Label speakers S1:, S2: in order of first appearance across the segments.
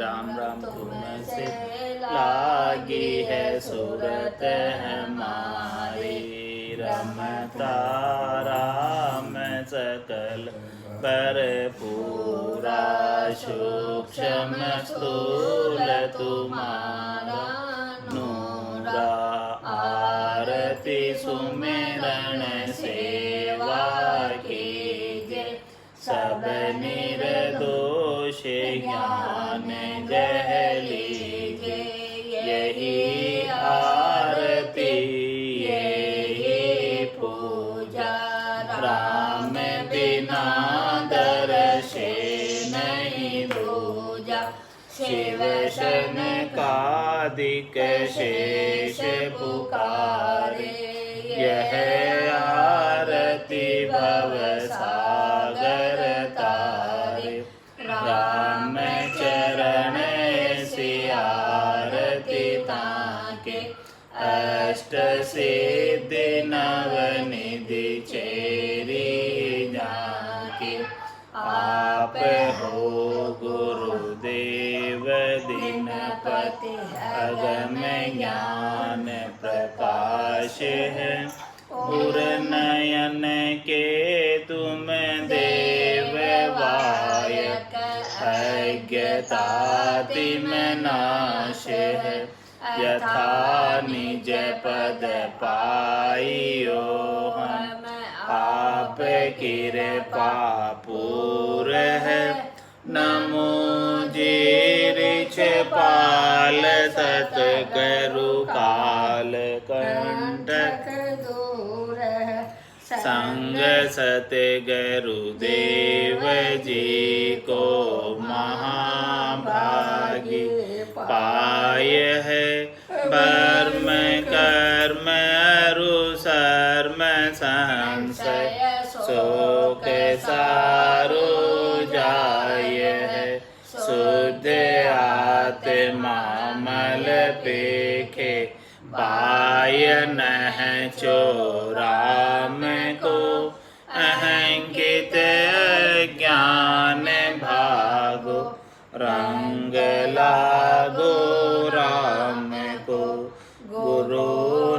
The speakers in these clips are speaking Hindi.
S1: राम राम तुमसे लागी है सूरत हमारी। रमता राम सकल भरपूरा सूक्ष्म स्थूल तुम्हारा नूरा। आरती सुमिरन सेवा कीजे सब निर्दोष ज्ञान गह लीजे। यही आरती यही पूजा राम बिना दर्शे नहीं दूजा। शिव शनकादिक शेष पुकारे यह आरती भव सागर तारे। राम चरण ऐसी आरती ताके अष्ट सिद्धि नवनिधि चेरी जाके। आप हो गुरुदेव दीनपति अगम ज्ञान प्रकाश है। उर नयन के तुम देव वायक अज्ञता तिम नाश है। यथा निज पद पाइयो हम आप कृपा पूर है। नमो जीरिछ पाल सतगुरु काल कंटक दूर है। संग सतगुरु देव जी को महाभागी पाय है। वर्म कर्म अरु शर्म संशय शोक सारो जाय है। शुद्ध आत्मा मल पेखे पाय नह चोराम को। अहंकित ज्ञान भागो रंग लागो राम को। गुरु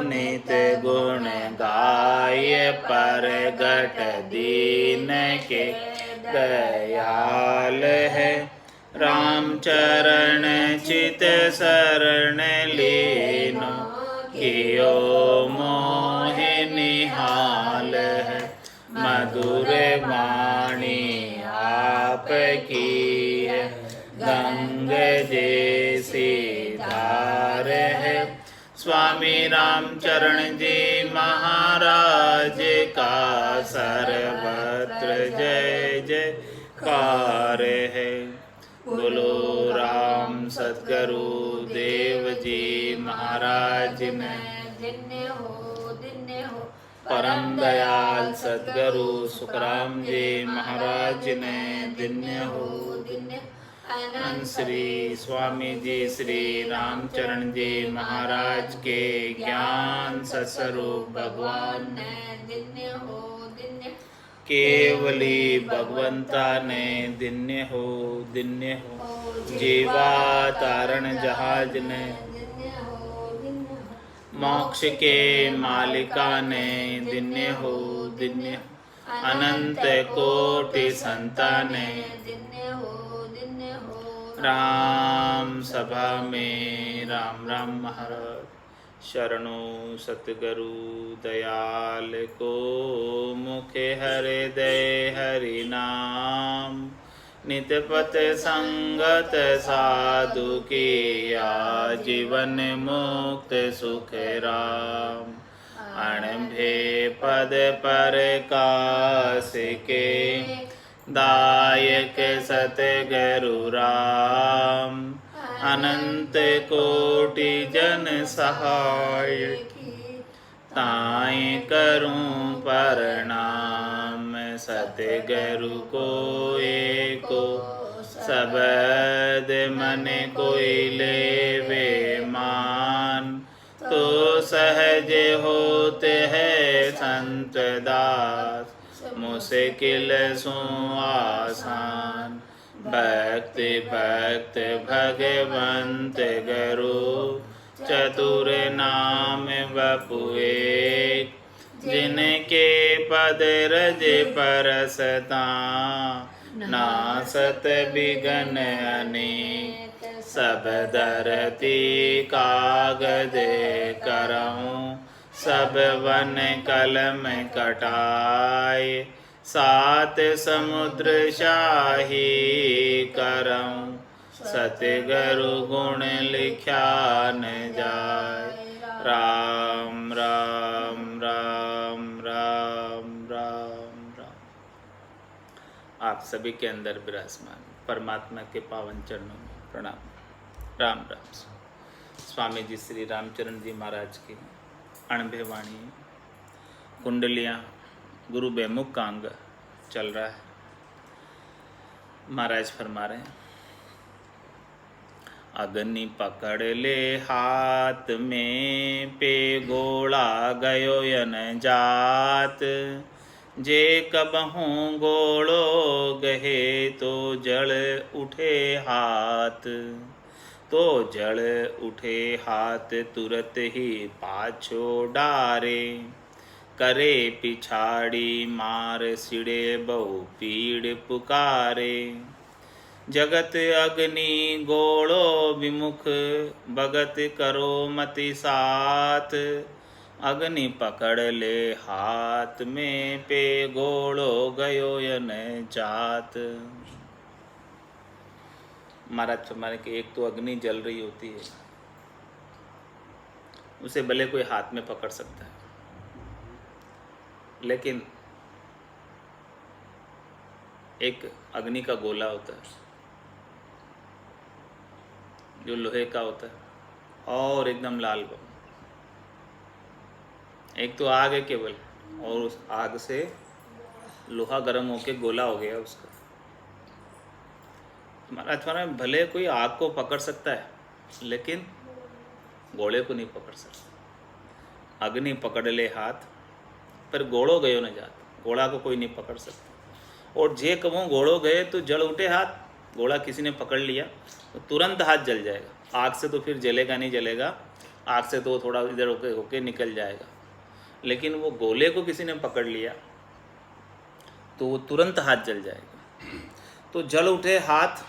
S1: नित गुण गाय परगट दीन के दयाल है। राम चरण चित शरण लीनो कियो मोहि निहाल है। मधुर वाणी आप की है गंग जैसी धार है। स्वामी रामचरण जी महाराज का सर्वत्र जय जयकार है। बोलो राम सतगुरु देव जी महाराज ने धन्य हो। परम दयाल सतगुरु सुखराम जी महाराज ने धन्य हो। अनंत श्री स्वामी जी श्री रामचरण जी महाराज के ज्ञान सत्स्वरूप भगवान ने धन्य हो। केवली भगवंता ने धन्य हो। जीवा तारण जहाज ने मोक्ष के मालिका ने धन्य हो। अनंत कोटि संताने राम सभा में राम राम महाराज। शरणो सतगुरु दयाल को मुखे हृदय हरि नाम। नित पथ संगत साधु की जीवन मुक्त सुख राम। अणभे पद पर कास के दायक सतगुरु राम। अनंत कोटि जन सहाय ताय करूं प्रणाम। सतगुरु को एको सबद मन कोई लेवे मान। तो सहज होते हैं संत दास मुश्किल सो आसान। भक्ति भक्त भगवंत गुरु चतुर नाम बपुए जिनके पद रज परसता नासत बिगन अनेक सब धरती कागज करऊं सब वन कलम कटाए सात समुद्र शाही करऊं सतगुरु गुण लिख्या न जाय। राम राम राम राम राम राम। आप सभी के अंदर विराजमान परमात्मा के पावन चरणों में प्रणाम। राम राम। स्वामी जी श्री रामचरण जी महाराज की अणभे वाणी कुंडलियाँ गुरु बेमुख का अंग चल रहा है। महाराज फरमा रहे हैं, अग्नि पकड़ ले हाथ में पे गोला गयो यन जात जे कबहूँ गोड़ो गहे तो जड़ उठे हाथ तो जड़ उठे हाथ तुरत ही पाछो डारे करे पिछाड़ी मार सिड़े बहु पीड़ पुकारे जगत अग्नि गोड़ो विमुख भगत करो मति साथ अग्नि पकड़ ले हाथ में पे गोड़ो गयो यन जात। महाराज हमारे के एक तो अग्नि जल रही होती है, उसे भले कोई हाथ में पकड़ सकता है, लेकिन एक अग्नि का गोला होता है जो लोहे का होता है और एकदम लाल बम। एक तो आग है केवल, और उस आग से लोहा गर्म होके गोला हो गया उसका। हमारा भले कोई आग को पकड़ सकता है, लेकिन गोले को नहीं पकड़ सकता। अग्नि पकड़ ले हाथ पर गोड़ो गयो न जात, गोड़ा को कोई नहीं पकड़ सकता। और जे कबों गोड़ो गए तो जल उठे हाथ, गोड़ा किसी ने पकड़ लिया तो तुरंत हाथ जल जाएगा। आग से तो फिर जलेगा नहीं जलेगा, आग से तो थोड़ा इधर होके निकल जाएगा, लेकिन वो गोले को किसी ने पकड़ लिया तो वो तुरंत हाथ जल जाएगा। तो जल उठे हाथ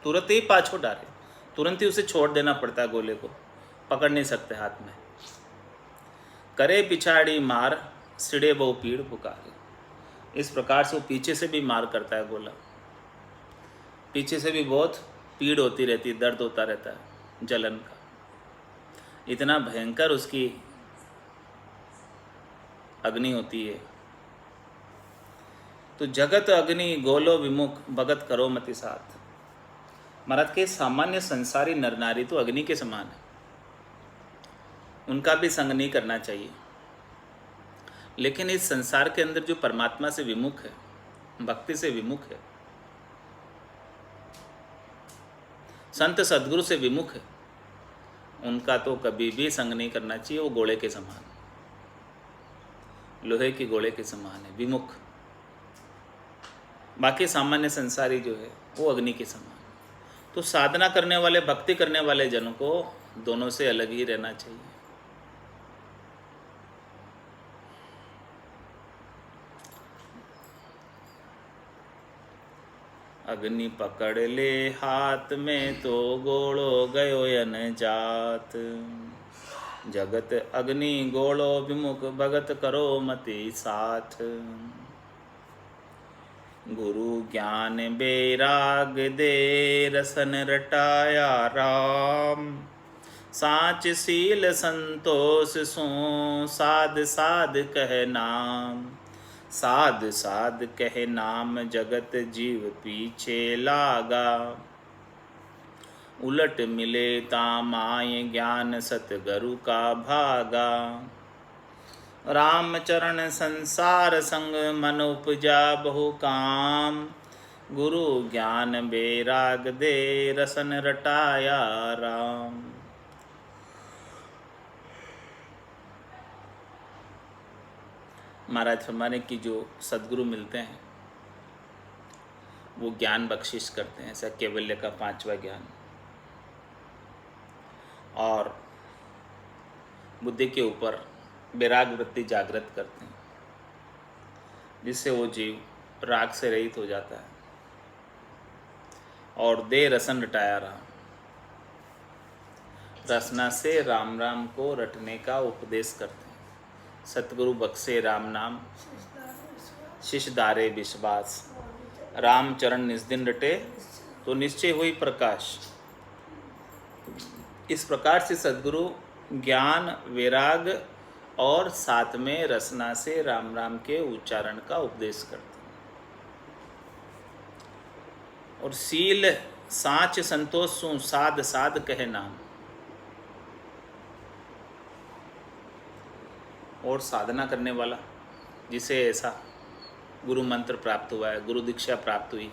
S1: तुरंत ही पाछो डाले, तुरंत ही उसे छोड़ देना पड़ता है, गोले को पकड़ नहीं सकते हाथ में। करे पिछाड़ी मार सिड़े बहु पीड़ पुकारे, इस प्रकार से वो पीछे से भी मार करता है गोला, पीछे से भी बहुत पीड़ होती रहती है, दर्द होता रहता है जलन का। इतना भयंकर उसकी अग्नि होती है। तो जगत अग्नि गोलो विमुख भगत करो मति साथ। महाराज के सामान्य संसारी नर नारी तो अग्नि के समान है, उनका भी संग नहीं करना चाहिए। लेकिन इस संसार के अंदर जो परमात्मा से विमुख है, भक्ति से विमुख है, संत सद्गुरु से विमुख है, उनका तो कभी भी संग नहीं करना चाहिए। वो गोले के समान, लोहे की गोले के समान है, विमुख। बाकी सामान्य संसारी जो है वो अग्नि के समान। तो साधना करने वाले, भक्ति करने वाले जनों को दोनों से अलग ही रहना चाहिए। अग्नि पकड़ ले हाथ में तो गोड़ो गयो यन जात जगत अग्नि गोड़ो विमुख भगत करो मति साथ। गुरु ज्ञान बेराग दे रसन रटाया राम साच सील संतोष सो साध साध कह नाम। साध साध कहे नाम जगत जीव पीछे लागा उलट मिले तामाय ज्ञान सतगुरु का भागा। राम चरण संसार संग मन उपजा बहु काम गुरु ज्ञान बेराग दे रसन रटाया राम। महाराज फरमाने की जो सद्गुरु मिलते हैं वो ज्ञान बख्शिश करते हैं, ऐसा कैवल्य का 5वां ज्ञान। और बुद्धि के ऊपर वैराग वृत्ति जागृत करते हैं, जिससे वो जीव राग से रहित हो जाता है और दे रसन रटाया रहा। रसना से राम राम को रटने का उपदेश करते हैं। सतगुरु बख्शे राम नाम शिष दारे विश्वास, राम चरण निज दिन रटे तो निश्चय हुई प्रकाश। इस प्रकार से सद्गुरु ज्ञान, वैराग और साथ में रसना से राम राम के उच्चारण का उपदेश करते हैं। और सील साच संतोष सु साध साध कहे नाम। और साधना करने वाला, जिसे ऐसा गुरु मंत्र प्राप्त हुआ है, गुरु दीक्षा प्राप्त हुई है,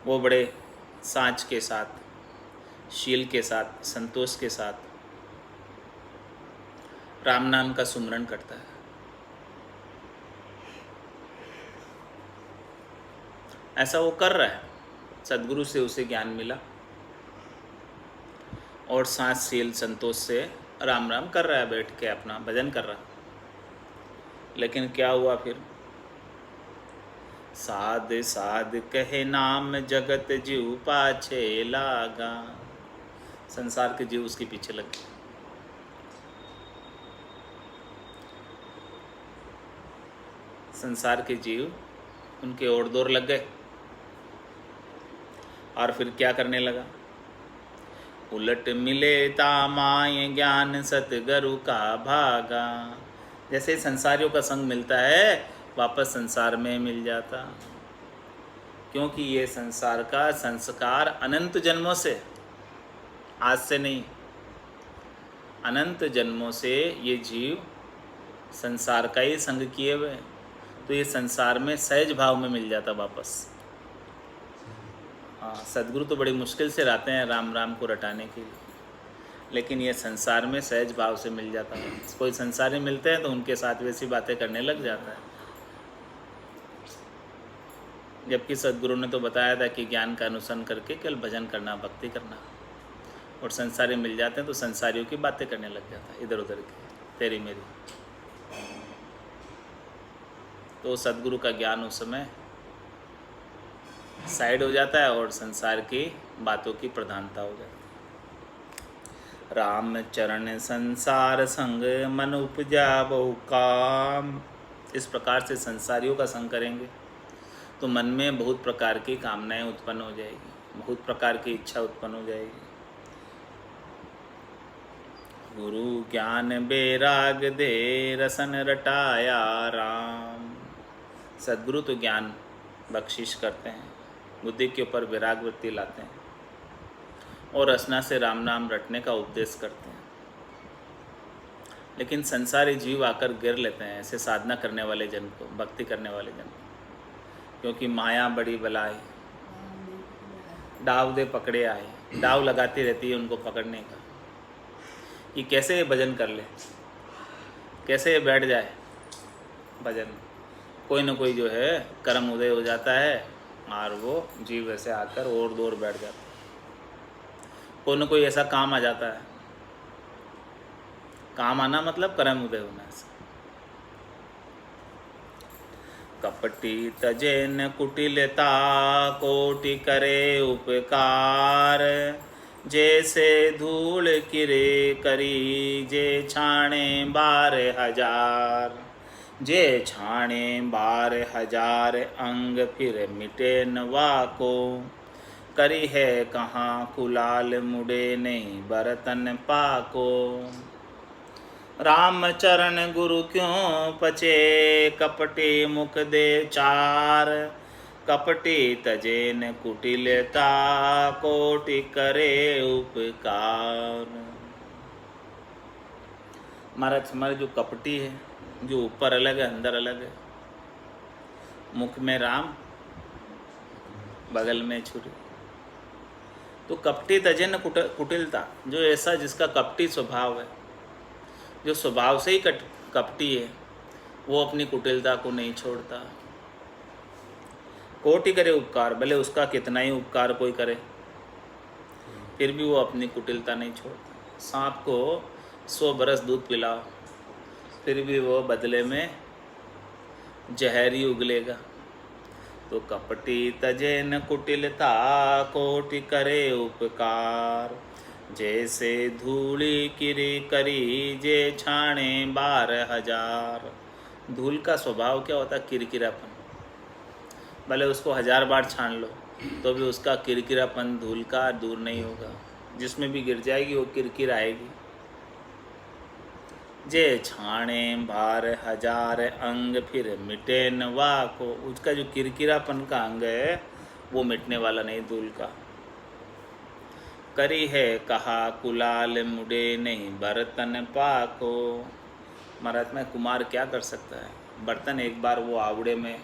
S1: वो बड़े साँच के साथ, शील के साथ, संतोष के साथ राम नाम का सुमरण करता है। ऐसा वो कर रहा है, सद्गुरु से उसे ज्ञान मिला और सांस शील संतोष से राम राम कर रहा है, बैठ के अपना भजन कर रहा। लेकिन क्या हुआ फिर? साध साध कहे नाम जगत जीव पाछे लागा। संसार के जीव उसके पीछे लग गए। संसार के जीव उनके ओर दोर लग गए। और फिर क्या करने लगा? उलट मिले तामाय ज्ञान सतगुरु का भागा। जैसे संसारियों का संग मिलता है, वापस संसार में मिल जाता। क्योंकि ये संसार का संस्कार अनंत जन्मों से, आज से नहीं, अनंत जन्मों से ये जीव संसार का ही संग किए हुए, तो ये संसार में सहज भाव में मिल जाता वापस। हाँ, सद्गुरु तो बड़ी मुश्किल से रहते हैं राम राम को रटाने के लिए, लेकिन ये संसार में सहज भाव से मिल जाता है। कोई संसारी मिलते हैं तो उनके साथ वैसी बातें करने लग जाता है। जबकि सद्गुरु ने तो बताया था कि ज्ञान का अनुसरण करके केवल भजन करना, भक्ति करना। और संसारी मिल जाते हैं तो संसारियों की बातें करने लग जाता है, इधर उधर की, तेरी मेरी। तो सद्गुरु का ज्ञान उस समय साइड हो जाता है और संसार की बातों की प्रधानता हो जाती है। राम चरण संसार संग मन उपजा बहु काम। इस प्रकार से संसारियों का संग करेंगे तो मन में बहुत प्रकार की कामनाएं उत्पन्न हो जाएगी, बहुत प्रकार की इच्छा उत्पन्न हो जाएगी। गुरु ज्ञान बेराग दे रसन रटाया राम। सद्गुरु तो ज्ञान बख्शिश करते हैं, बुद्धि के ऊपर वैराग वृत्ति लाते हैं और रसना से राम नाम रटने का उपदेश करते हैं। लेकिन संसारी जीव आकर गिर लेते हैं ऐसे साधना करने वाले जन को, भक्ति करने वाले जन को। क्योंकि माया बड़ी बलाई, दाव दे पकड़े आए, दाव लगाती रहती है उनको पकड़ने का, कि कैसे ये भजन कर ले, कैसे ये बैठ जाए भजन। कोई ना कोई जो है कर्म उदय हो जाता है और वो जीव ऐसे आकर और दूर बैठ जाता है। कोई ना कोई ऐसा काम आ जाता है। काम आना मतलब कर्म उदय होना। ऐसा कपटी तजेन कुटिलता कोटि करे उपकार। जैसे धूल किरे करी जे छाणे 12,000। जे छाणे 12,000 अंग फिर मिटे नवा को। करी है कहाँ कुलाल मुड़े नहीं बरतन पाको। राम चरण गुरु क्यों पचे कपटे मुख दे चार। कपटी तजेन कुटिलता कोटि करे उपकार। महाराज हमारे जो कपटी है, जो ऊपर अलग है अंदर अलग है, मुख में राम बगल में छुरी। तो कपटी तजेन कुटिलता, जो ऐसा जिसका कपटी स्वभाव है, जो स्वभाव से ही कपटी है, वो अपनी कुटिलता को नहीं छोड़ता। कोटि करे उपकार, भले उसका कितना ही उपकार कोई करे, फिर भी वो अपनी कुटिलता नहीं छोड़ता। सांप को 100 बरस दूध पिलाओ, फिर भी वो बदले में जहर ही उगलेगा। तो कपटी तजे न कुटिलता, कोटि करे उपकार। जैसे धूली किरी करी, जे छाणे 12,000। धूल का स्वभाव क्या होता है? किरकिरापन। भले उसको 1000 बार छान लो तो भी उसका किरकिरापन धूल का दूर नहीं होगा। जिसमें भी गिर जाएगी वो किरकिर आएगी। जे छाणे 12,000 अंग, फिर मिटे न वाको। उसका जो किरकिरापन का अंग है वो मिटने वाला नहीं धूल का। करी है कहा कुलाल मुडे, नहीं बर्तन पाको। महाराज में कुमार क्या कर सकता है? बर्तन एक बार वो आवड़े में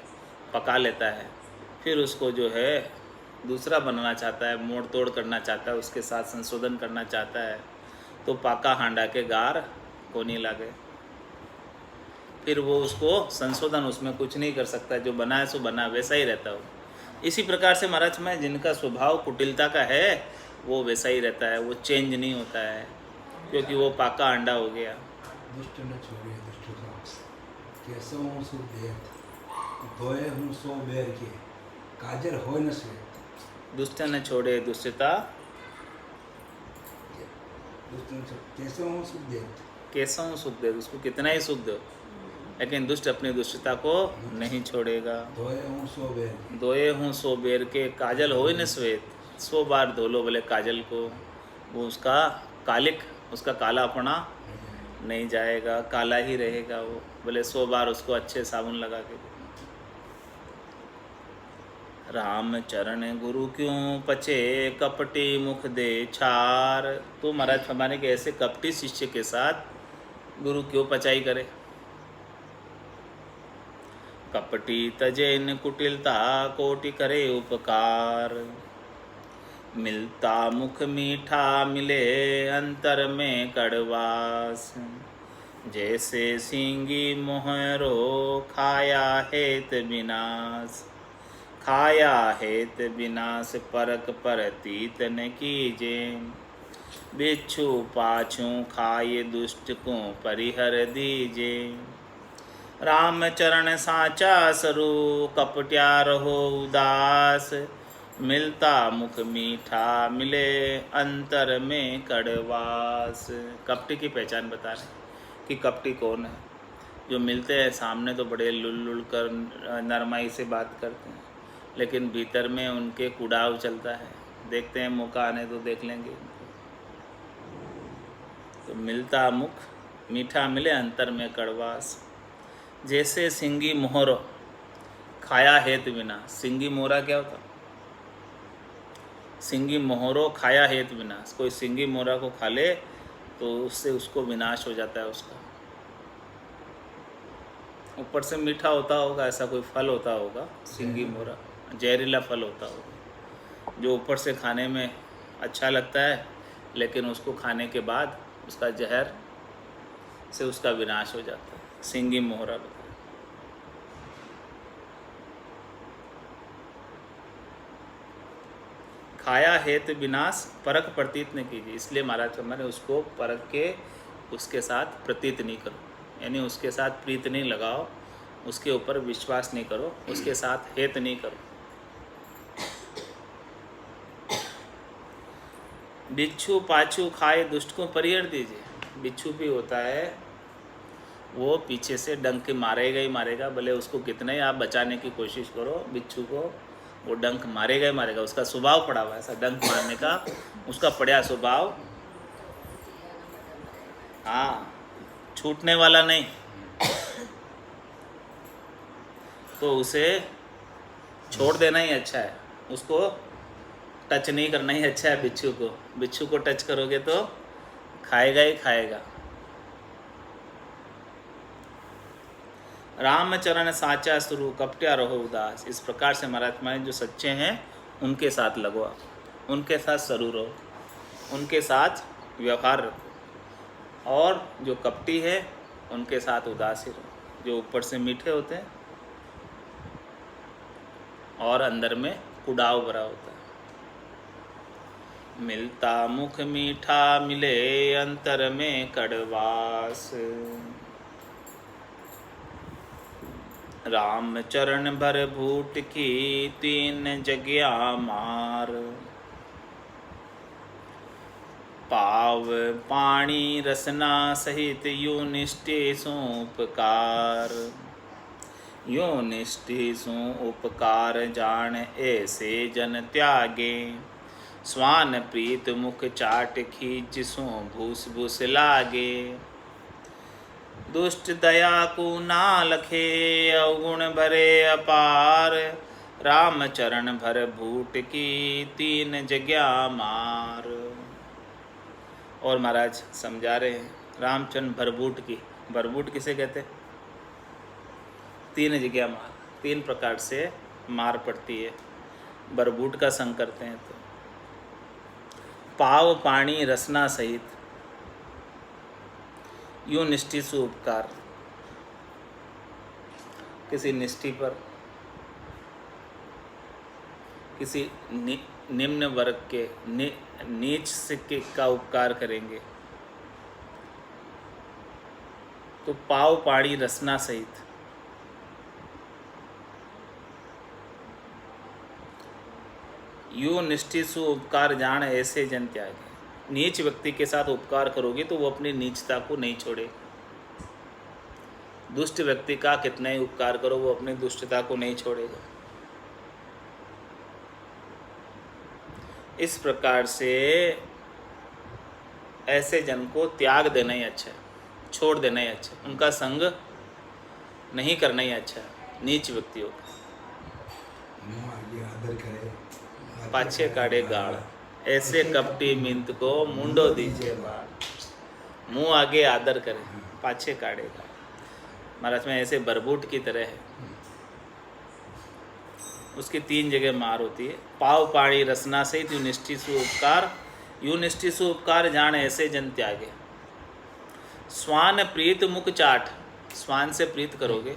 S1: पका लेता है, फिर उसको जो है दूसरा बनाना चाहता है, मोड़ तोड़ करना चाहता है, उसके साथ संशोधन करना चाहता है, तो पाका हांडा के गार को नहीं लगे। फिर वो उसको संशोधन उसमें कुछ नहीं कर सकता, जो बना है सो बना वैसा ही रहता हो। इसी प्रकार से महाराज में जिनका स्वभाव कुटिलता का है वो वैसा ही रहता है, वो चेंज नहीं होता है, क्योंकि वो पाका अंडा हो गया।
S2: दुष्ट न छोड़े दुष्टता, कैसो हूँ सो देत, धोए हूँ सो बेर के, काजर हो न श्वेत।
S1: दुष्ट न छोड़े दुष्टता,
S2: कैसो हूँ सुख देत,
S1: कैसा हूँ सुख दे, उसको कितना ही सुख दो, लेकिन दुष्ट अपनी दुष्टता को नहीं छोड़ेगा।
S2: धोए हूँ सो बेर के,
S1: धोए हूँ सो बेर के, काजल हो न श्वेत। 100 बार धो लो भले काजल को, वो उसका कालिक, उसका कालापना नहीं जाएगा, काला ही रहेगा वो, भले 100 बार उसको अच्छे साबुन लगा के। राम चरण गुरु क्यों पचे, कपटी मुख दे छार। तो महाराज फरमाने के ऐसे कपटी शिष्य के साथ गुरु क्यों पचाई करे। कपटी तजेन कुटिलता, कोटि करे उपकार। मिलता मुख मीठा, मिले अंतर में कड़वास। जैसे सींगी मोहरो, खाया हेत विनाश। खाया हेत विनाश, परक परतीत न कीजे। बिच्छू पाछू खाए, दुष्ट को परिहर दीजे। राम चरण साचा सरू, कपट्या रहो उदास। मिलता मुख मीठा, मिले अंतर में कड़वास। कपटी की पहचान बता रहे कि कपटी कौन है। जो मिलते हैं सामने तो बड़े लुल कर नरमाई से बात करते हैं, लेकिन भीतर में उनके कुड़ाव चलता है। देखते हैं मौका आने तो देख लेंगे। तो मिलता मुख मीठा, मिले अंतर में कड़वास। जैसे सिंगी मोहरो, खाया हेत विनाश। सिंगी मोहरा क्या होता? सिंगी मोहरो खाया हेत विनाश। कोई सिंगी मोहरा को खा ले तो उससे उसको विनाश हो जाता है उसका। ऊपर से मीठा होता होगा, ऐसा कोई फल होता होगा सिंगी मोहरा, जहरीला फल होता होगा, जो ऊपर से खाने में अच्छा लगता है, लेकिन उसको खाने के बाद उसका जहर से उसका विनाश हो जाता है। सिंगी मोहरा बताया। खाया हेत विनाश, परख प्रतीत न कीजिए। इसलिए महाराज मैंने उसको परख के उसके साथ प्रतीत नहीं करो, यानी उसके साथ प्रीत नहीं लगाओ, उसके ऊपर विश्वास नहीं करो, उसके साथ हेत नहीं करो। बिच्छू पाछू खाए, दुष्ट को परिहर दीजिए। बिच्छू भी होता है, वो पीछे से डंक मारेगा ही मारेगा, भले उसको कितना ही आप बचाने की कोशिश करो, बिच्छू को वो डंक मारेगा ही मारेगा। उसका स्वभाव पड़ा हुआ है ऐसा डंक मारने का, उसका पड़ा स्वभाव, हाँ, छूटने वाला नहीं। तो उसे छोड़ देना ही अच्छा है, उसको टच नहीं करना ही अच्छा है। बिच्छू को, बिच्छू को टच करोगे तो खाएगा ही खाएगा। रामचरण साचा सुरु, कपट्या रहो उदास। इस प्रकार से महात्मा जो सच्चे हैं उनके साथ लगो, उनके साथ सरू रहो, उनके साथ व्यवहार रखो, और जो कपटी है उनके साथ उदासी रहो। जो ऊपर से मीठे होते हैं और अंदर में कुड़ाव भरा होता है। मिलता मुख मीठा मिले अंतर में कड़वास, राम चरण भर भूट की तीन जगया मार, पाव पाणी रसना सहित यूं निष्ठे सो उपकार, यूं निष्ठे सो उपकार जान ऐसे जन त्यागे, स्वान प्रीत मुख चाट खींच सो भूस भूस लागे, दुष्ट दया को ना लखे अवगुण भरे अपार, राम चरण भर भूट की तीन जगया मार। और महाराज समझा रहे हैं रामचंद्र भरभूट की, भरभूट किसे कहते हैं? तीन जगह मार, तीन प्रकार से मार पड़ती है, भरभूट का संग करते हैं। तो पाव पानी रसना सहित यूं निष्ठि सु उपकार, किसी निष्ठि पर, किसी निम्न वर्ग के नीच सिक्के का उपकार करेंगे तो पाव पाड़ी रसना सहित यूं निष्ठि सु उपकार जान ऐसे जन त्यागे। नीच व्यक्ति के साथ उपकार करोगे तो वो अपनी नीचता को नहीं छोड़े। दुष्ट व्यक्ति का कितना ही उपकार करो वो अपनी दुष्टता को नहीं छोड़ेगा। इस प्रकार से ऐसे जन को त्याग देना ही अच्छा है, छोड़ देना ही अच्छा है, उनका संग नहीं करना ही अच्छा है। नीच व्यक्तियों का पाछे काढ़े गाड़, ऐसे कपटी मिंत को मुंडो दीजिए बाढ़। मुंह आगे आदर करे, पाछे काढ़े गाड़। महाराज में ऐसे बरबूट की तरह है, उसकी तीन जगह मार होती है। पाव पाणी रसना सहित यूं निष्ठि सु उपकार, यूं निष्ठि सु उपकार जान ऐसे जन त्यागे। स्वान प्रीत मुख चाट, स्वान से प्रीत करोगे,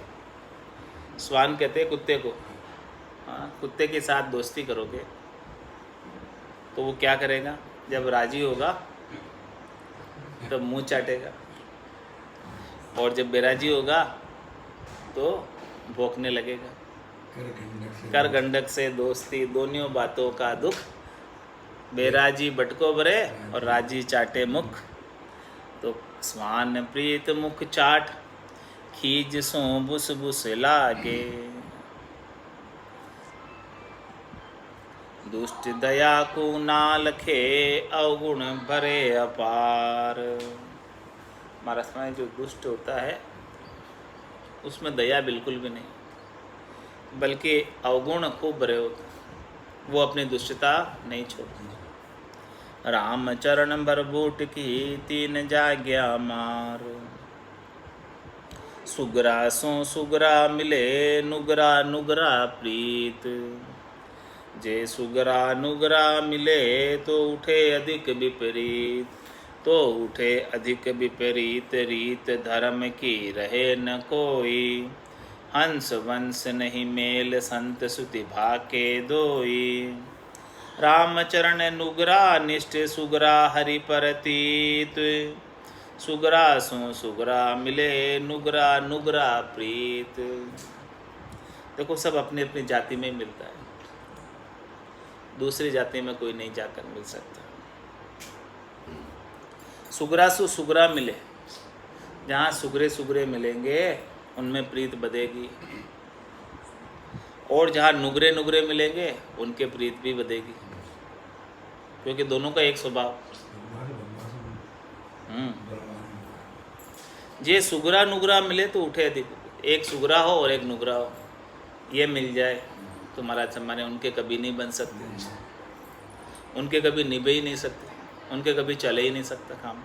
S1: स्वान कहते हैं कुत्ते को, हाँ, कुत्ते के साथ दोस्ती करोगे तो वो क्या करेगा? जब राजी होगा तब मुंह चाटेगा, और जब बेराजी होगा तो भौंकने लगेगा। कर गंडक से दोस्ती, दोनों बातों का दुख, बेराजी बटको भरे और राजी चाटे मुख। तो स्वान प्रीत मुख चाट, खीज सो बुस बुस लागे, दुष्ट दया को ना लखे अवगुण भरे अपार। महाराज में जो दुष्ट होता है उसमें दया बिल्कुल भी नहीं, बल्कि अवगुण खूब भरे होते हैं, वो अपनी दुष्टता नहीं छोड़ते। राम चरण बरबूट की तीन जाग्या मार, सुगरा सो सुगरा मिले नुगरा नुगरा प्रीत, जे सुगरा नुगरा मिले तो उठे अधिक विपरीत, तो उठे अधिक विपरीत रीत धर्म की रहे न कोई, हंस वंश नहीं मेल संत सुति भाके दोई, रामचरण नुगरा निष्ठ सुगरा हरि परतीत, सुगरा सो सुगरा मिले नुगरा नुगरा प्रीत। देखो सब अपनी अपनी जाति में मिलता है, दूसरी जाति में कोई नहीं जाकर मिल सकता। सुगरा सु सुगरा मिले, जहाँ सुगरे सुगरे मिलेंगे उनमें प्रीत बढ़ेगी, और जहाँ नुगरे नुगरे मिलेंगे उनके प्रीत भी बढ़ेगी, क्योंकि दोनों का एक स्वभाव। जे सुगरा नुगरा मिले तो उठे अधिक, एक सुगरा हो और एक नुगरा हो, ये मिल जाए तो महाराज सम्माने उनके कभी नहीं बन सकते, उनके कभी निभे ही नहीं सकते, उनके कभी चले ही नहीं सकता काम।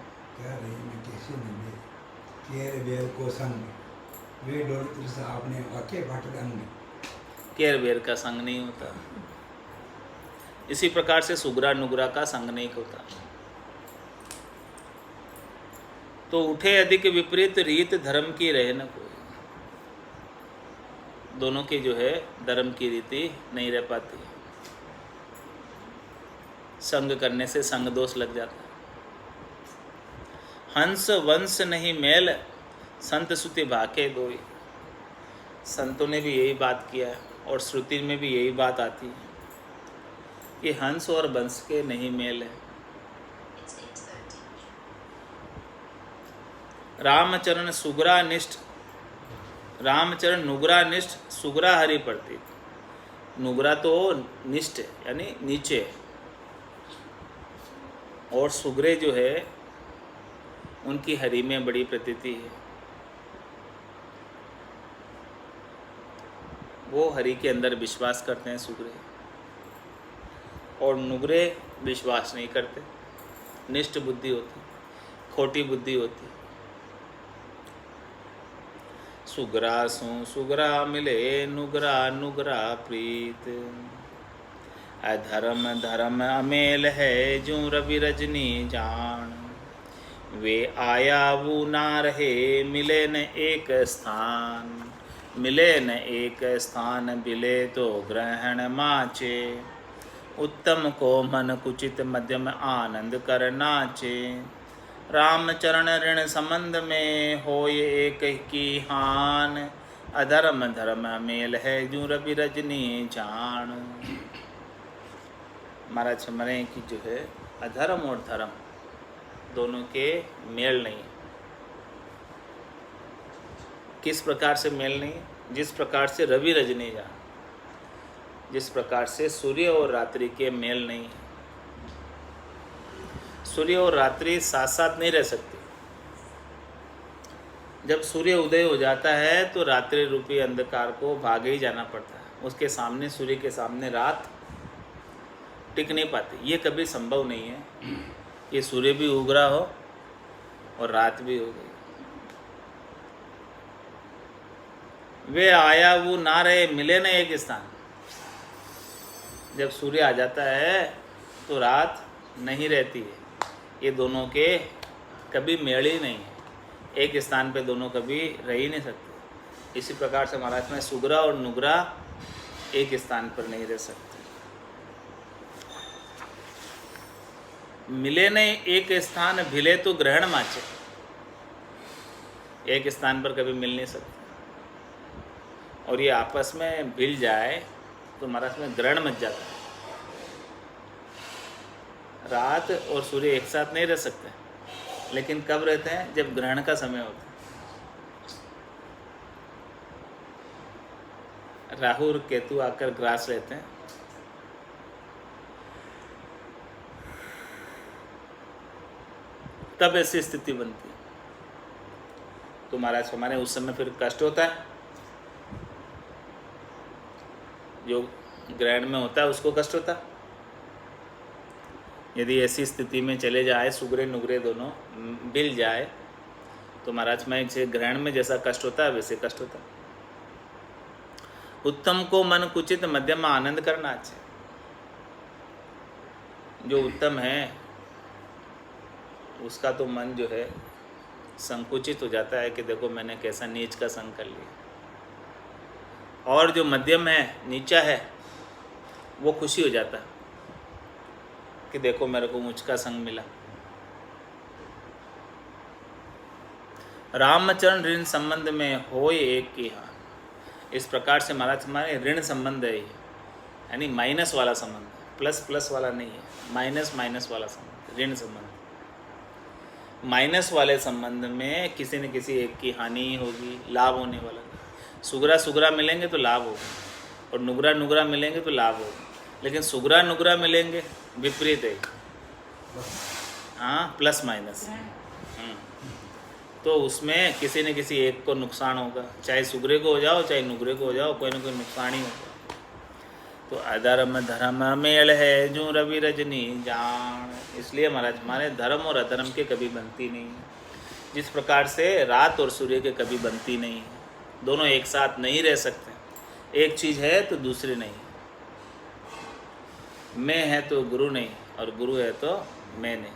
S1: केर बेर का संग नहीं होता, इसी प्रकार से सुगरा नुगरा का संग नहीं होता। तो उठे अधिक विपरीत रीत धर्म की रहे न कोई। दोनों की जो है धर्म की रीति नहीं रह पाती। संग करने से संग दोष लग जाता है। हंस वंश नहीं मेल, संत श्रुति भाके दोई। संतों ने भी यही बात किया है और श्रुति में भी यही बात आती है कि हंस और वंश के नहीं मेल है। रामचरण सुगरा निष्ठ, रामचरण नुगरा निष्ठ, सुगरा हरि प्रतीत। नुगरा तो निष्ठ यानी नीचे, और सुगरे जो है उनकी हरि में बड़ी प्रतीति है। वो हरि के अंदर विश्वास करते हैं सुगरे, और नुगरे विश्वास नहीं करते, निष्ठ बुद्धि होती, खोटी बुद्धि होती। सुगरा सु सुगरा मिले, नुगरा नुगरा प्रीत। अधर्म धर्म अमेल है, जो रवि रजनी जान। वे आया वो ना रहे, मिले न एक स्थान। मिले न एक स्थान, बिले तो ग्रहण माचे। उत्तम को मन कुचित, मध्यम आनंद कर नाचे। रामचरण ऋण संबंध में होय एक की हान। अधर्म धर्म मेल है, जो रवि रजनी जान। महाराज मरे की जो है अधर्म और धर्म दोनों के मेल नहीं है। किस प्रकार से मेल नहीं है? जिस प्रकार से रवि रजनी जान, जिस प्रकार से सूर्य और रात्रि के मेल नहीं है। सूर्य और रात्रि साथ साथ नहीं रह सकती। जब सूर्य उदय हो जाता है तो रात्रि रूपी अंधकार को भागे ही जाना पड़ता है। उसके सामने, सूर्य के सामने रात टिक नहीं पाती। ये कभी संभव नहीं है कि सूर्य भी उग रहा हो और रात भी हो गई। वे आया वो ना रहे, मिले न एक स्थान। जब सूर्य आ जाता है तो रात नहीं रहती है। ये दोनों के कभी मेल ही नहीं है। एक स्थान पे दोनों कभी रह ही नहीं सकते। इसी प्रकार से महाराज में सुगरा और नुगरा एक स्थान पर नहीं रह सकते। मिले नहीं एक स्थान, भिले तो ग्रहण माचे। एक स्थान पर कभी मिल नहीं सकते, और ये आपस में भिल जाए तो महाराज में ग्रहण मच जाता है। रात और सूर्य एक साथ नहीं रह सकते, लेकिन कब रहते हैं? जब ग्रहण का समय होता है। राहु और केतु आकर ग्रास लेते हैं, तब ऐसी स्थिति बनती है। तो महाराज हमारे उस समय फिर कष्ट होता है। जो ग्रहण में होता है उसको कष्ट होता है। यदि ऐसी स्थिति में चले जाए, सुगरे नुगरे दोनों मिल जाए, तो महाराज में से ग्रहण में जैसा कष्ट होता है वैसे कष्ट होता है। उत्तम को मन कुचित, मध्यम आनंद करना चाहिए। जो उत्तम है उसका तो मन जो है संकुचित हो जाता है कि देखो मैंने कैसा नीच का संग कर लिया। और जो मध्यम है, नीचा है, वो खुशी हो जाता है कि देखो मेरे को मुझ का संग मिला। रामचरण ऋण संबंध में होय एक की हान। इस प्रकार से महाराज हमारे ऋण संबंध है, यानी माइनस वाला संबंध, प्लस प्लस वाला नहीं है, माइनस माइनस वाला संबंध, ऋण संबंध। माइनस वाले संबंध में किसी न किसी एक की हानि होगी, लाभ होने वाला। सुगरा सुगरा मिलेंगे तो लाभ होगा, और नुगरा नुगरा मिलेंगे तो लाभ होगा। लेकिन सुगरा नुगरा मिलेंगे विपरीत है, हाँ, प्लस माइनस। तो उसमें किसी न किसी एक को नुकसान होगा, चाहे सुगरे को हो जाओ चाहे नुगरे को हो जाओ, कोई ना कोई नुकसान ही होगा। तो अधर्म धर्म मेल है, जो रवि रजनी जान। इसलिए महाराज हमारे धर्म और अधर्म के कभी बनती नहीं है। जिस प्रकार से रात और सूर्य के कभी बनती नहीं है, दोनों एक साथ नहीं रह सकते। एक चीज़ है तो दूसरी नहीं। मैं है तो गुरु नहीं, और गुरु है तो मैं नहीं।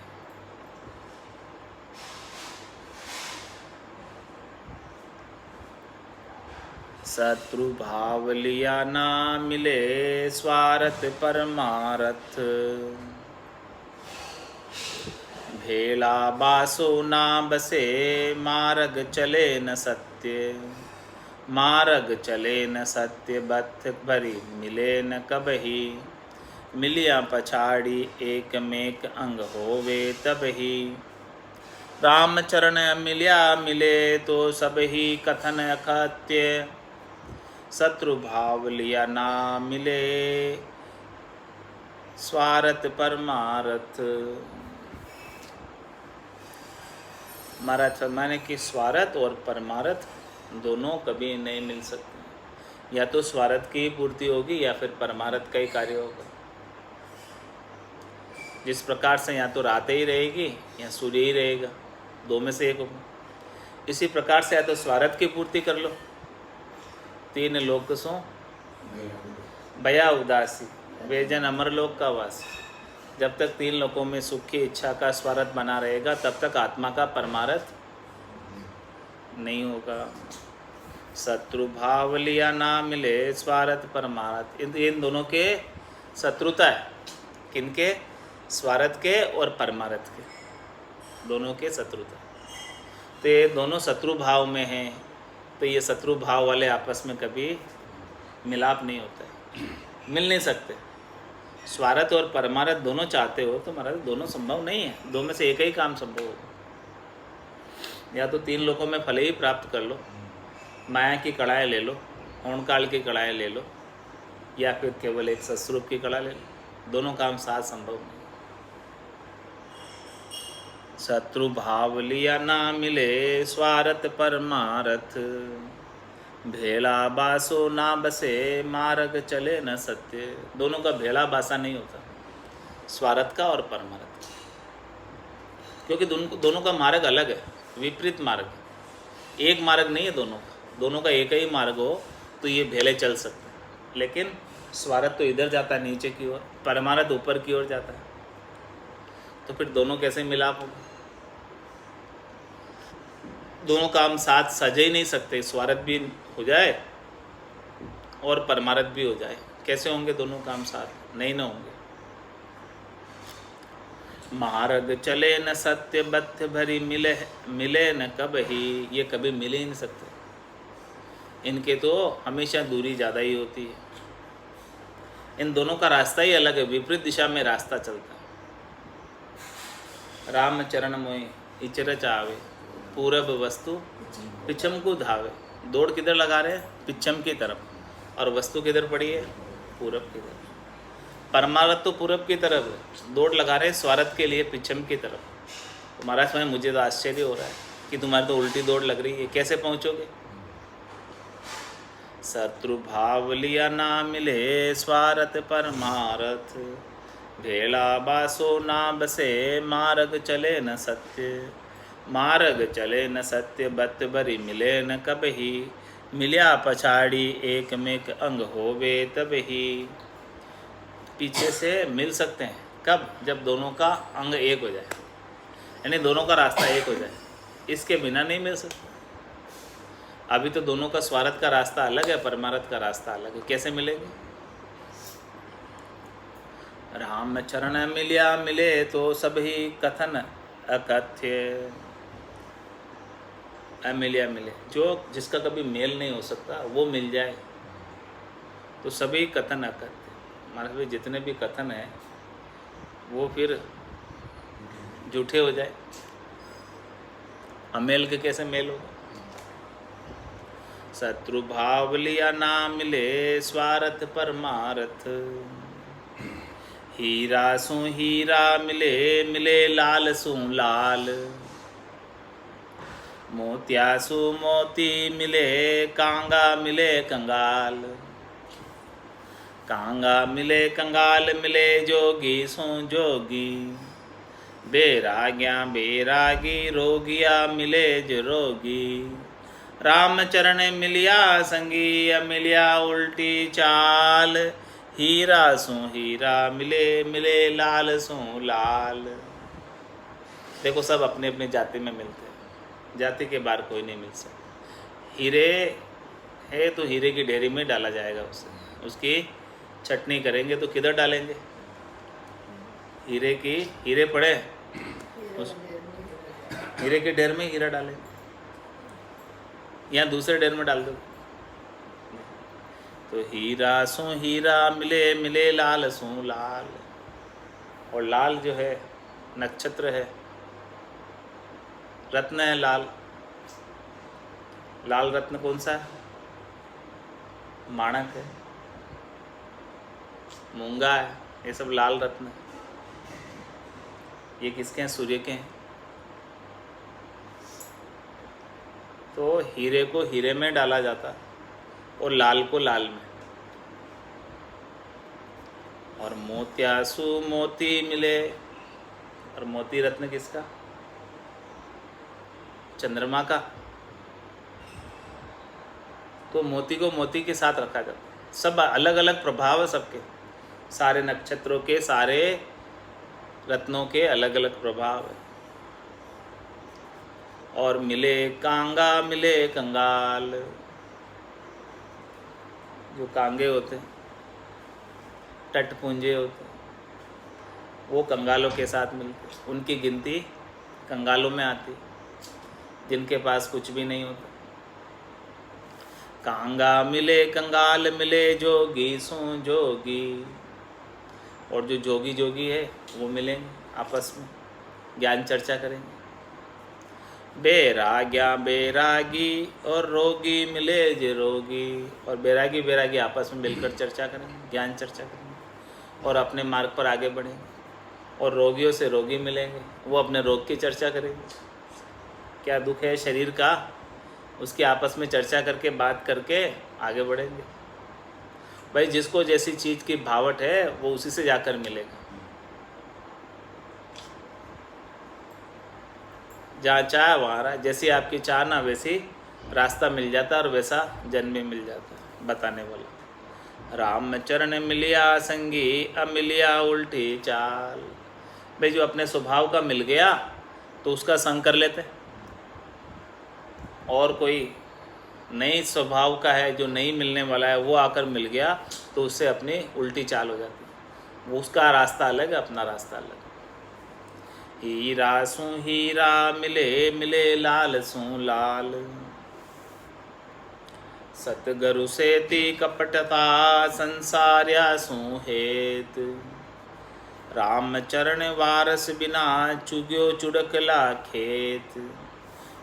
S1: शत्रु भाव लिया ना मिले स्वार्थ परमारथ। भेला बासो ना बसे मार्ग चले न सत्य। मार्ग चले न सत्य बथ भरी मिले न कबही। मिलिया पछाड़ी एक मेक अंग होवे तब ही। राम चरण मिलिया मिले तो सब ही कथन अकथ्य। शत्रु भाव लिया ना मिले स्वार्थ परमारथ। महाराज फरमाने कि स्वार्थ और परमारथ दोनों कभी नहीं मिल सकते। या तो स्वार्थ की ही पूर्ति होगी या फिर परमारथ का ही कार्य होगा। जिस प्रकार से या तो रात ही रहेगी या सूर्य ही रहेगा, दो में से एक होगा। इसी प्रकार से या तो स्वार्थ की पूर्ति कर लो, तीन लोक सो भया उदासी, वे जन अमर लोक का वासी। जब तक तीन लोकों में सुख की इच्छा का स्वार्थ बना रहेगा तब तक आत्मा का परमारथ नहीं होगा। शत्रु भाव लिया ना मिले स्वार्थ परमारथ। इन दोनों के शत्रुता है। किनके? स्वार्थ के और परमारथ के, दोनों के शत्रुता। तो ये दोनों शत्रु भाव में हैं, तो ये शत्रु भाव वाले आपस में कभी मिलाप नहीं होता है, मिल नहीं सकते। स्वार्थ और परमारथ दोनों चाहते हो तो महाराज दोनों संभव नहीं है। दो में से एक ही काम संभव होगा। या तो तीन लोकों में भले ही प्राप्त कर लो, माया की कड़ाई ले लो, होणकाल की कड़ाई ले लो, या फिर केवल एक सस्वरूप की कड़ा ले लो। दोनों काम साथ संभव नहीं। शत्रु भाव लिया ना मिले स्वार्थ परमारथ। भेला बासो ना बसे मार्ग चले न सत्य। दोनों का भेला बासा नहीं होता, स्वार्थ का और परमारथ का, क्योंकि दोनों का मार्ग अलग है, विपरीत मार्ग। एक मार्ग नहीं है दोनों का। दोनों का एक ही मार्ग हो तो ये भेले चल सकते हैं, लेकिन स्वार्थ तो इधर जाता है नीचे की ओर, परमारथ ऊपर की ओर जाता है। तो फिर दोनों कैसे मिलाप होगा? दोनों काम साथ सज ही नहीं सकते। स्वार्थ भी हो जाए और परमारथ भी हो जाए, कैसे होंगे दोनों काम साथ? नहीं ना होंगे। मार्ग चले न सत्य बथ भरी मिले न कबही। ये कभी मिल ही नहीं सकते। इनके तो हमेशा दूरी ज़्यादा ही होती है। इन दोनों का रास्ता ही अलग है, विपरीत दिशा में रास्ता चलता है। राम चरण मोहि इचरच आवे, पूरब वस्तु पिछम को धावे। दौड़ किधर लगा रहे हैं? पिछम की तरफ, और वस्तु किधर पड़ी है? पूरब की तरफ। परमारथ तो पूरब की तरफ है, दौड़ लगा रहे हैं स्वार्थ के लिए पिछम की तरफ। तो महाराज में मुझे तो आश्चर्य हो रहा है कि तुम्हारी तो उल्टी दौड़ लग रही है, कैसे पहुँचोगे? शत्रु भाव लिया ना मिले स्वार्थ परमारथ। भेला बासो ना बसे मार्ग चले न सत्य। मार्ग चले न सत्य बत बरी मिले न कबही। मिलिया पछाड़ी एक मेक अंग होवे तब ही। पीछे से मिल सकते हैं कब? जब दोनों का अंग एक हो जाए, यानी दोनों का रास्ता एक हो जाए। इसके बिना नहीं मिल सकता। अभी तो दोनों का स्वार्थ का रास्ता अलग है, परमारथ का रास्ता अलग है, कैसे मिलेंगे? राम चरण मिलिया मिले तो सभी कथन अकथ्य। मिलिया मिले, जो जिसका कभी मेल नहीं हो सकता वो मिल जाए तो सभी कथन अकथ्य। मतलब जितने भी कथन हैं वो फिर झूठे हो जाए। अमेल के कैसे मेल होगा? शत्रु भाव लिया ना मिले स्वार्थ परमारथ। हीरा सु हीरा मिले मिले लाल सु लाल। मोतिया सु मोती मिले कांगा मिले कंगाल। कांगा मिले कंगाल मिले जोगी सु जोगी। बेराग्या बेरागी रोगिया मिले जो रोगी। राम चरण मिलिया संगी मिलिया उल्टी चाल। हीरा सु हीरा मिले मिले लाल सु लाल। देखो सब अपने अपने जाति में मिलते हैं, जाति के बाहर कोई नहीं मिल सकता। हीरे है तो हीरे की ढेरी में डाला जाएगा उसे। उसकी चटनी करेंगे तो किधर डालेंगे? हीरे पड़े उस हीरे के ढेर में हीरा डालेंगे, या दूसरे ढेर में डाल दो। तो हीरा सो हीरा मिले मिले लाल सो लाल, और लाल जो है नक्षत्र है, रत्न है लाल। लाल रत्न कौन सा है? माणक है, मूंगा है, ये सब लाल रत्न है। ये किसके हैं? सूर्य के हैं। तो हीरे को हीरे में डाला जाता और लाल को लाल में। और मोत्यासु मोती मिले, और मोती रत्न किसका? चंद्रमा का। तो मोती को मोती के साथ रखा जाता है। सब अलग अलग प्रभाव है सबके, सारे नक्षत्रों के, सारे रत्नों के अलग अलग प्रभाव है। और मिले कांगा मिले कंगाल, जो कांगे होते हैं, टटपुंजे होते हैं, वो कंगालों के साथ मिलते, उनकी गिनती कंगालों में आती, जिनके पास कुछ भी नहीं होता। कांगा मिले कंगाल मिले जोगी सो जोगी, और जो जोगी जोगी है वो मिलेंगे आपस में, ज्ञान चर्चा करेंगे। बैराग्या बैरागी और रोगी मिले जे रोगी, और बैरागी बैरागी आपस में मिलकर चर्चा करेंगे, ज्ञान चर्चा करेंगे और अपने मार्ग पर आगे बढ़ेंगे। और रोगियों से रोगी मिलेंगे, वो अपने रोग की चर्चा करेंगे, क्या दुख है शरीर का, उसकी आपस में चर्चा करके बात करके आगे बढ़ेंगे। भाई जिसको जैसी चीज़ की भावट है वो उसी से जाकर मिलेगा। जहाँ चाह वहाँ रहा, जैसी आपकी चाह ना वैसी रास्ता मिल जाता और वैसा जन्म भी मिल जाता। बताने वाला राम चरण मिलिया संगी अमिलिया उल्टी चाल। भाई जो अपने स्वभाव का मिल गया तो उसका संग कर लेते, और कोई नई स्वभाव का है जो नहीं मिलने वाला है वो आकर मिल गया तो उससे अपनी उल्टी चाल हो जाती है। वो उसका रास्ता अलग है, अपना रास्ता अलग। हीरा सू हीरा मिले मिले लाल सू लाल, सतगुरु सेती कपटता संसार्या सू हेत। राम चरण वारस बिना चुग्यो चुड़कला खेत,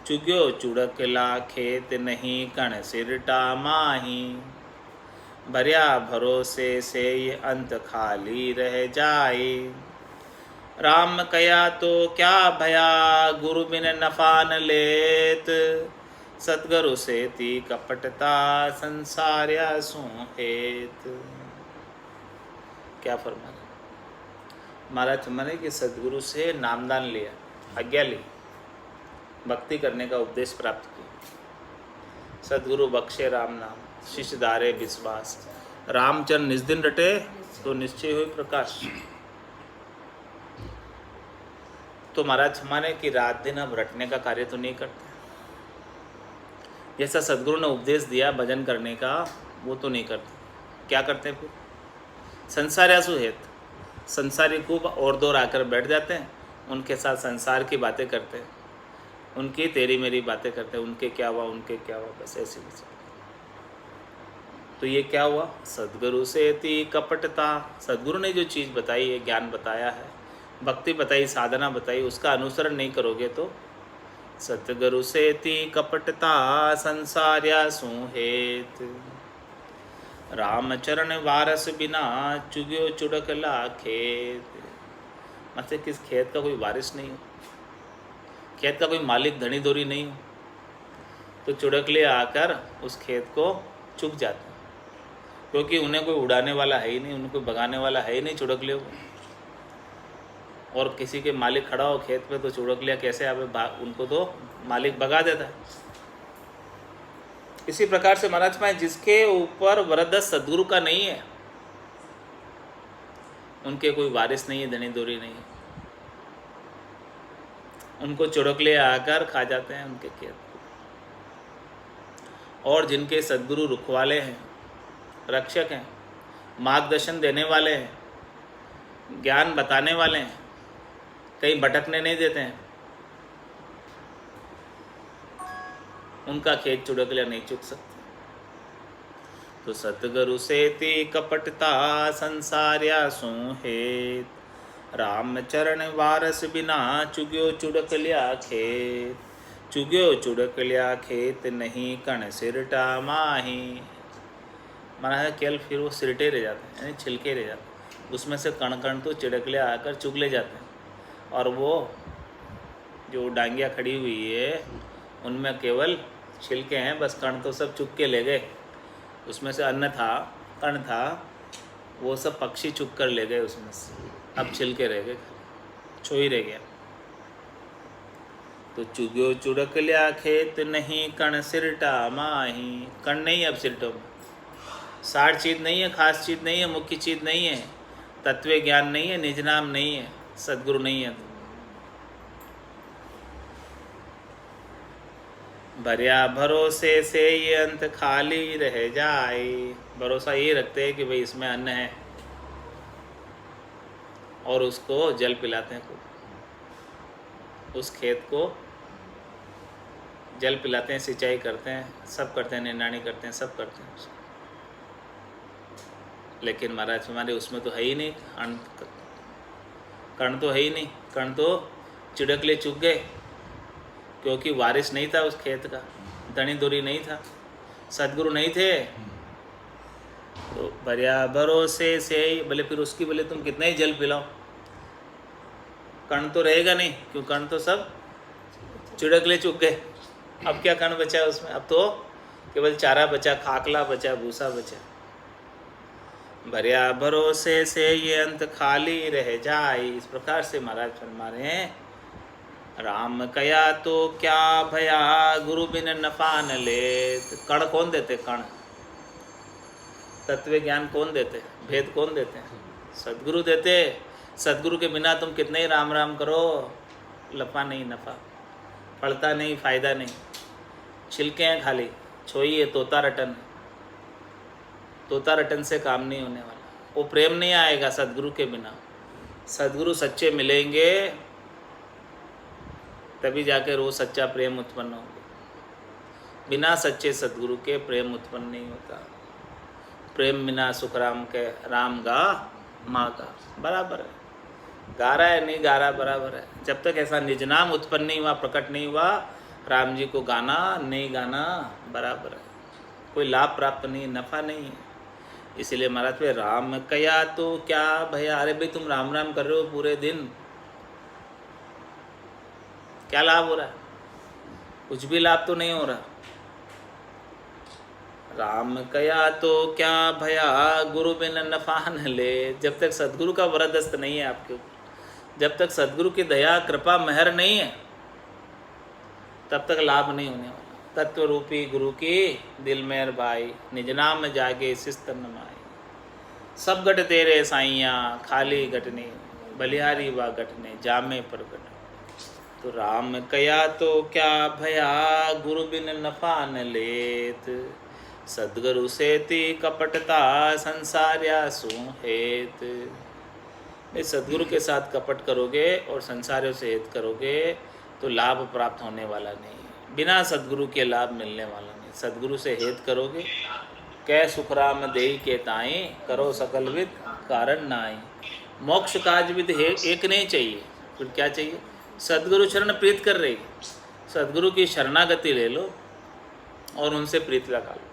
S1: चुग्यो चुड़कला खेत नहीं कण सिरटा माही। भरिया भरोसे से ये अंत खाली रह जाए। राम कया तो क्या भया गुरु बिन नफा न लेत। सतगुरु सेती कपटता संसार्या सू हेत। क्या फरमाना महाराज मैंने कि सदगुरु से नामदान लिया, आज्ञा ली, भक्ति करने का उपदेश प्राप्त किया। सदगुरु बख्शे राम नाम, शिष्य धारे विश्वास। रामचंद्र निज दिन रटे तो निश्चय हुई प्रकाश। तो महाराज हमारे कि रात दिन अब रटने का कार्य तो नहीं करते, जैसा सदगुरु ने उपदेश दिया भजन करने का वो तो नहीं करते। क्या करते हैं फिर? संसार्यासु हेत, संसारी खूब और दौर आकर बैठ जाते हैं, उनके साथ संसार की बातें करते हैं, उनकी तेरी मेरी बातें करते हैं, उनके क्या हुआ उनके क्या हुआ, बस ऐसे विचार। तो ये क्या हुआ? सदगुरु से ती कपटता। सदगुरु ने जो चीज़ बताई है, ज्ञान बताया है, भक्ति बताई, साधना बताई, उसका अनुसरण नहीं करोगे तो सतगुरु से ती कपटता संसार्या सू हेत। रामचरण वारस बिना चुग्यो चुड़कला खेत। मतलब किस खेत का कोई वारिस नहीं हो, खेत का कोई मालिक धनी धोरी नहीं हो, तो चुड़कले आकर उस खेत को चुग जाते हैं, क्योंकि उन्हें कोई उड़ाने वाला है ही नहीं, उन्हें कोई भगाने वाला है ही नहीं चुड़कले को। और किसी के मालिक खड़ा हो खेत पे तो चुड़कलियाँ कैसे आवे, उनको तो मालिक भगा देता है। इसी प्रकार से महाराज पाए जिसके ऊपर वरद सदगुरु का नहीं है, उनके कोई वारिस नहीं है, धनी दोरी नहीं है, उनको चुड़कले आकर खा जाते हैं उनके खेत। और जिनके सद्गुरु रुखवाले हैं, रक्षक हैं, मार्गदर्शन देने वाले हैं, ज्ञान बताने वाले हैं, कहीं भटकने नहीं देते हैं, उनका खेत चुड़कलिया नहीं चुग सकते। तो सतगुरु सेति कपटता संसार्या सो हेत, राम चरण वारस बिना चुग्यो चुड़कलिया खेत, चुग्यो चुड़कलिया खेत नहीं कण सिरटा माही। महाराज केवल फिर वो सिरटे रह जाते हैं, यानी छिलके रह जाते हैं, उसमें से कण कण तो चिड़कलिया आकर चुग ले जाते हैं, और वो जो डांगियाँ खड़ी हुई है उनमें केवल छिलके हैं, बस कण तो सब चुग के ले गए, उसमें से अन्न था, कण था, वो सब पक्षी चुग कर ले गए उसमें से, अब छिलके रह गए, छोई रह गया। तो चुग्यो चुड़कलिया खेत नहीं कण सिरटा माही, कण नहीं अब सिरटों में, सार चीज़ नहीं है, खास चीज़ नहीं है, मुख्य चीज़ नहीं है, तत्व ज्ञान नहीं है, निज नाम नहीं है, सद्गुरु नहीं है। तो भरिया भरोसे से ये अंत खाली रह जाए, भरोसा ये रखते हैं कि भाई इसमें अन्न है, और उसको जल पिलाते हैं, उस खेत को जल पिलाते हैं, सिंचाई करते हैं, सब करते हैं, निनाणी करते हैं, सब करते हैं। लेकिन महाराज हमारे उसमें तो है ही नहीं, कण तो है ही नहीं, कण तो चिड़कले चुग गए, क्योंकि वारिस नहीं था उस खेत का, दनी दुरी नहीं था, सद्गुरु नहीं थे। तो भरिया भरोसे से भले फिर उसकी भले तुम कितना ही जल पिलाओ, कण तो रहेगा नहीं, क्यों कण तो सब चिड़कले चुग गए। अब क्या कण बचा है उसमें, अब तो केवल चारा बचा, खाकला बचा, भूसा बचा। भरिया भरोसे से ये अंत खाली रह जाए, इस प्रकार से महाराज फरमा रहे हैं, राम कया तो क्या भया गुरु बिन नफा न ले। कण कौन देते, कण तत्व ज्ञान कौन देते, भेद कौन देते हैं, सद्गुरु देते। सद्गुरु के बिना तुम कितने ही राम राम करो, लफा नहीं नफा, पड़ता नहीं, फायदा नहीं, छिलके हैं खाली, छोई है, तोता रटन, तोता रटन से काम नहीं होने वाला, वो प्रेम नहीं आएगा सद्गुरु के बिना। सद्गुरु सच्चे मिलेंगे तभी जाकर वो सच्चा प्रेम उत्पन्न होगा, बिना सच्चे सद्गुरु के प्रेम उत्पन्न नहीं होता। प्रेम बिना सुख राम के, राम गा माँ का, बराबर है, गा रहा है नहीं गा रहा बराबर है। जब तक ऐसा निज नाम उत्पन्न नहीं हुआ, प्रकट नहीं हुआ, राम जी को गाना नहीं गाना बराबर है, कोई लाभ प्राप्त नहीं, नफ़ा नहीं है। इसलिए महाराज पे राम कया तो क्या भैया, अरे भाई तुम राम राम कर रहे हो पूरे दिन, क्या लाभ हो रहा है, कुछ भी लाभ तो नहीं हो रहा। राम कया तो क्या भया गुरु बिन नफा न ले, जब तक सद्गुरु का वरदस्त नहीं है आपके ऊपर, जब तक सद्गुरु की दया कृपा मेहर नहीं है, तब तक लाभ नहीं होने वाला। तत्व रूपी गुरु की दिल मेहर भाई, निज नाम जागे सिस्तन माई, सब गट तेरे साइया खाली गटने, बलिहारी वा गटने जामे पर गट। तो राम कया तो क्या भया गुरु बिन नफा न लेत, सद्गुरु सेति कपटता संसार्या सो हेत। इस सद्गुरु के साथ कपट करोगे और संसारियों से हेत करोगे तो लाभ प्राप्त होने वाला नहीं, बिना सद्गुरु के लाभ मिलने वाला नहीं। सद्गुरु से हेत करोगे, कै सुखराम देई के ताई, करो सकल विद कारण नाई। मोक्ष काज विद एक नहीं चाहिए, फिर क्या चाहिए, सद्गुरु शरण प्रीत कर रही, सद्गुरु की शरणागति ले लो और उनसे प्रीत लगा लो।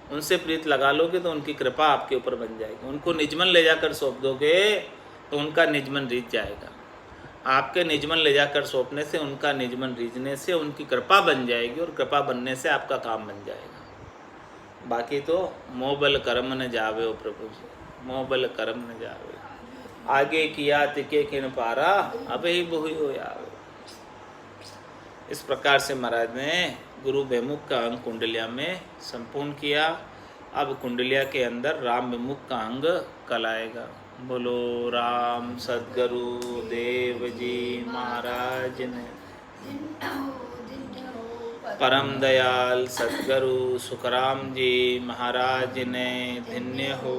S1: उनसे प्रीत लगा लोगे तो उनकी कृपा आपके ऊपर बन जाएगी। उनको निजमन ले जाकर सौंप दोगे तो उनका निजमन रीत जाएगा। आपके निजमन ले जाकर सौंपने से, उनका निजमन रीझने से उनकी कृपा बन जाएगी, और कृपा बनने से आपका काम बन जाएगा। बाकी तो मोह बल कर्म न जावे हो प्रभु जी, मोह बल कर्म न जावे, आगे किया तिके किन पारा, अब ही बहु हो आवे। इस प्रकार से महाराज ने गुरु बेमुख का अंग कुंडलिया में संपूर्ण किया। अब कुंडलिया के अंदर राम विमुख का अंग कल आएगा। बोलो राम सद्गुरु देव जी महाराज ने। परम दयाल सदगुरु सुखराम जी महाराज ने धन्य हो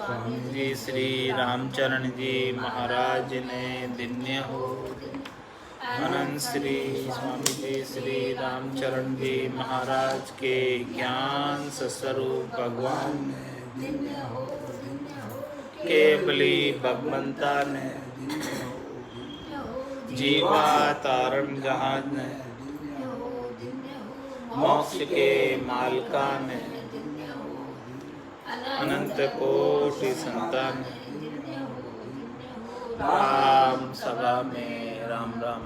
S1: स्वामी जी श्री रामचरण जी महाराज ने धन्य हो अनंत श्री स्वामी जी श्री रामचरण जी महाराज के ज्ञान स्वरूप भगवान ने केवली भगवंता ने जीवा तारण जहाज ने मोक्ष के मालका ने अनंत कोटि संतान राम सभा में राम राम।